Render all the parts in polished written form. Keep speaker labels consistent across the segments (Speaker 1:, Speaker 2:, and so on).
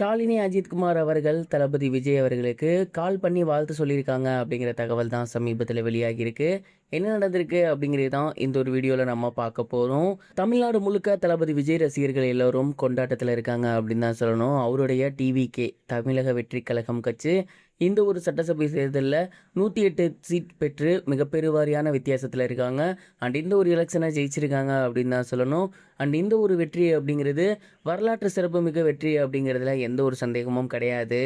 Speaker 1: ஷாலினி அஜித்குமார் அவர்கள் தளபதி விஜய் அவர்களுக்கு கால் பண்ணி வாழ்த்து சொல்லியிருக்காங்க அப்படிங்கிற தகவல் தான் சமீபத்தில் வெளியாகியிருக்கு. என்ன நடந்திருக்கு அப்படிங்கிறது தான் இந்த ஒரு வீடியோவில் நம்ம பார்க்க போகிறோம். தமிழ்நாடு முழுக்க தளபதி விஜய் ரசிகர்கள் எல்லோரும் கொண்டாட்டத்தில் இருக்காங்க அப்படின்னு தான் சொல்லணும். அவருடைய டிவிகே தமிழக வெற்றி கழகம் கட்சி இந்த ஒரு சட்டசபை தேர்தலில் 108 சீட் பெற்று மிகப்பெருவாரியான வித்தியாசத்தில் இருக்காங்க. அண்ட் இந்த ஒரு எலெக்ஷனை ஜெயிச்சிருக்காங்க அப்படின்னு தான் சொல்லணும். அண்ட் இந்த ஒரு வெற்றி அப்படிங்கிறது வரலாற்று சிறப்புமிக்க வெற்றி அப்படிங்கிறதுல எந்த ஒரு சந்தேகமும் கிடையாது.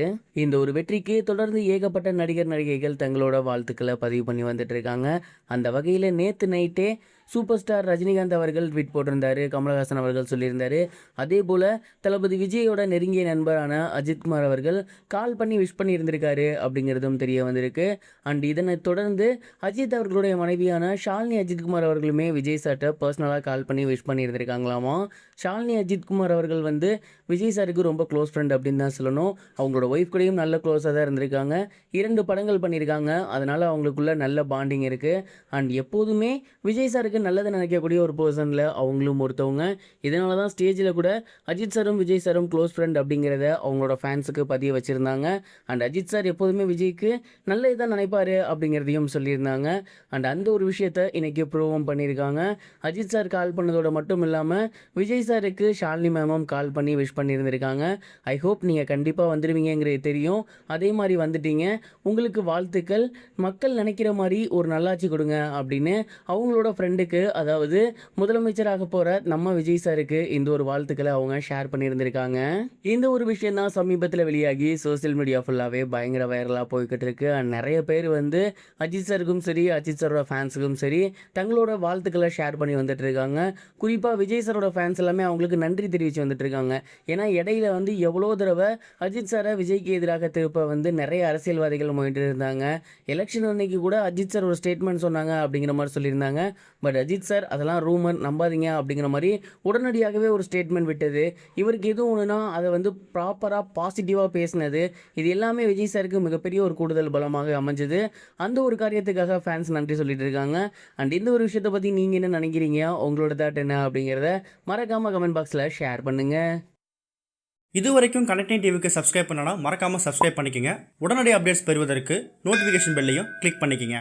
Speaker 1: இந்த ஒரு வெற்றிக்கு தொடர்ந்து ஏகப்பட்ட நடிகர் நடிகைகள் தங்களோட வாழ்த்துக்களை பதிவு பண்ணி வந்துட்டு இருக்காங்க. அந்த வகையில் நேற்று நைட்டே சூப்பர் ஸ்டார் ரஜினிகாந்த் அவர்கள் ட்வீட் போட்டிருந்தாரு. கமலஹாசன் அவர்கள் சொல்லியிருந்தாரு. அதே போல் தளபதி விஜயோட நெருங்கிய நண்பரான அஜித்குமார் அவர்கள் கால் பண்ணி விஷ் பண்ணி இருந்திருக்காரு அப்படிங்கிறதும் தெரிய வந்திருக்கு. அண்ட் இதனை தொடர்ந்து அஜித் அவர்களுடைய மனைவியான ஷாலினி அஜித்குமார் அவர்களுமே விஜய் சார்ட்ட பர்சனலாக கால் பண்ணி விஷ் பண்ணி இருந்திருக்காங்களாமா. ஷாலினி அஜித்குமார் அவர்கள் வந்து விஜய் சாருக்கு ரொம்ப க்ளோஸ் ஃப்ரெண்ட் அப்படின்னு தான் சொல்லணும். அவங்களோட ஒய்ஃப் கூடயும் நல்ல க்ளோஸாக தான் இருந்திருக்காங்க. 2 படங்கள் பண்ணியிருக்காங்க. அதனால் அவங்களுக்குள்ள நல்ல பாண்டிங் இருக்குது. அண்ட் எப்போதுமே விஜய் சாருக்கு நல்லதை நினைக்கக்கூடிய ஒரு பர்சனில் அவங்களும் ஒருத்தவங்க. இதனால தான் ஸ்டேஜில் கூட அஜித் சாரும் விஜய் சாரும் க்ளோஸ் ஃப்ரெண்ட் அப்படிங்கிறத அவங்களோட ஃபேன்ஸுக்கு பதிய வச்சுருந்தாங்க. அண்ட் அஜித் சார் எப்போதுமே விஜய்க்கு நல்ல இதாக நினைப்பார் அப்படிங்கிறதையும் சொல்லியிருந்தாங்க. அண்ட் அந்த ஒரு விஷயத்தை இன்றைக்கி ப்ரூவும் பண்ணியிருக்காங்க. அஜித் சார் கால் பண்ணதோடு மட்டும் இல்லாமல் விஜய் சாருக்கு ஷாலினி மேமும் கால் பண்ணி விஷ் பண்ணியிருந்திருக்காங்க. ஐ ஹோப் நீங்கள் கண்டிப்பாக வந்துடுவீங்கிறது தெரியும். அதே மாதிரி வந்துட்டீங்க. உங்களுக்கு வாழ்த்துக்கள். மக்கள் நினைக்கிற மாதிரி ஒரு நல்லாட்சி கொடுங்க அப்படின்னு அவங்களோட ஃப்ரெண்டுக்கு, அதாவது முதலமைச்சராக போகிற நம்ம விஜய் சாருக்கு இந்த ஒரு வாழ்த்துக்களை அவங்க ஷேர் பண்ணியிருந்திருக்காங்க. இந்த ஒரு விஷயம் தான் சமீபத்தில் வெளியாகி சோசியல் மீடியா ஃபுல்லாகவே பயங்கர வைரலாக போய்கிட்டு இருக்கு. நிறைய பேர் வந்து அஜித் சாருக்கும் சரி அஜித் சாரோட ஃபேன்ஸுக்கும் சரி தங்களோட வாழ்த்துக்களை ஷேர் பண்ணி வந்துட்டு இருக்காங்க. குறிப்பாக விஜய் சாரோட ஃபேன்ஸ் எல்லாமே அவங்களுக்கு நன்றி தெரிவித்து வந்துட்டு இருக்காங்க. ஏன்னா இடையில வந்து எவ்வளோ தடவை அஜித் சாரை விஜய்க்கு எதிராக திருப்ப வந்து நிறைய அரசியல்வாதிகள் முயன்று இருந்தாங்க. எலெக்ஷன் அன்னைக்கு கூட அஜித் சார் ஒரு ஸ்டேட்மெண்ட் சொன்னாங்க அப்படிங்கிற மாதிரி சொல்லியிருந்தாங்க. பட் அஜித் சார் அதெல்லாம் ரூமர், நம்பாதீங்க அப்படிங்கிற மாதிரி உடனடியாகவே ஒரு ஸ்டேட்மெண்ட் விட்டது. இவருக்கு எதுவும் ஒன்றுனா அதை வந்து ப்ராப்பராக பாசிட்டிவாக பேசினது, இது எல்லாமே விஜய் சாருக்கு மிகப்பெரிய ஒரு கூடுதல் பலமாக அமைஞ்சது. அந்த ஒரு காரியத்துக்காக ஃபேன்ஸ் நன்றி சொல்லிட்டு இருக்காங்க. அண்ட் இந்த ஒரு விஷயத்தை பற்றி நீங்கள் என்ன நினைக்கிறீங்க, உங்களோட தாட் என்ன அப்படிங்கிறத மறக்காமல் கமெண்ட் பாக்ஸில் ஷேர் பண்ணுங்கள்.
Speaker 2: இது வரைக்கும் கனெக்டிங் டிவிக்கு சப்ஸ்கிரைப் பண்ணனா மறக்காமல் சப்ஸ்கிரைப் பண்ணிக்கங்க. உடனடி அப்டேட்ஸ் பெறுவதற்கு நோட்டிஃபிகேஷன் பெல்லையும் கிளிக் பண்ணிக்கங்க.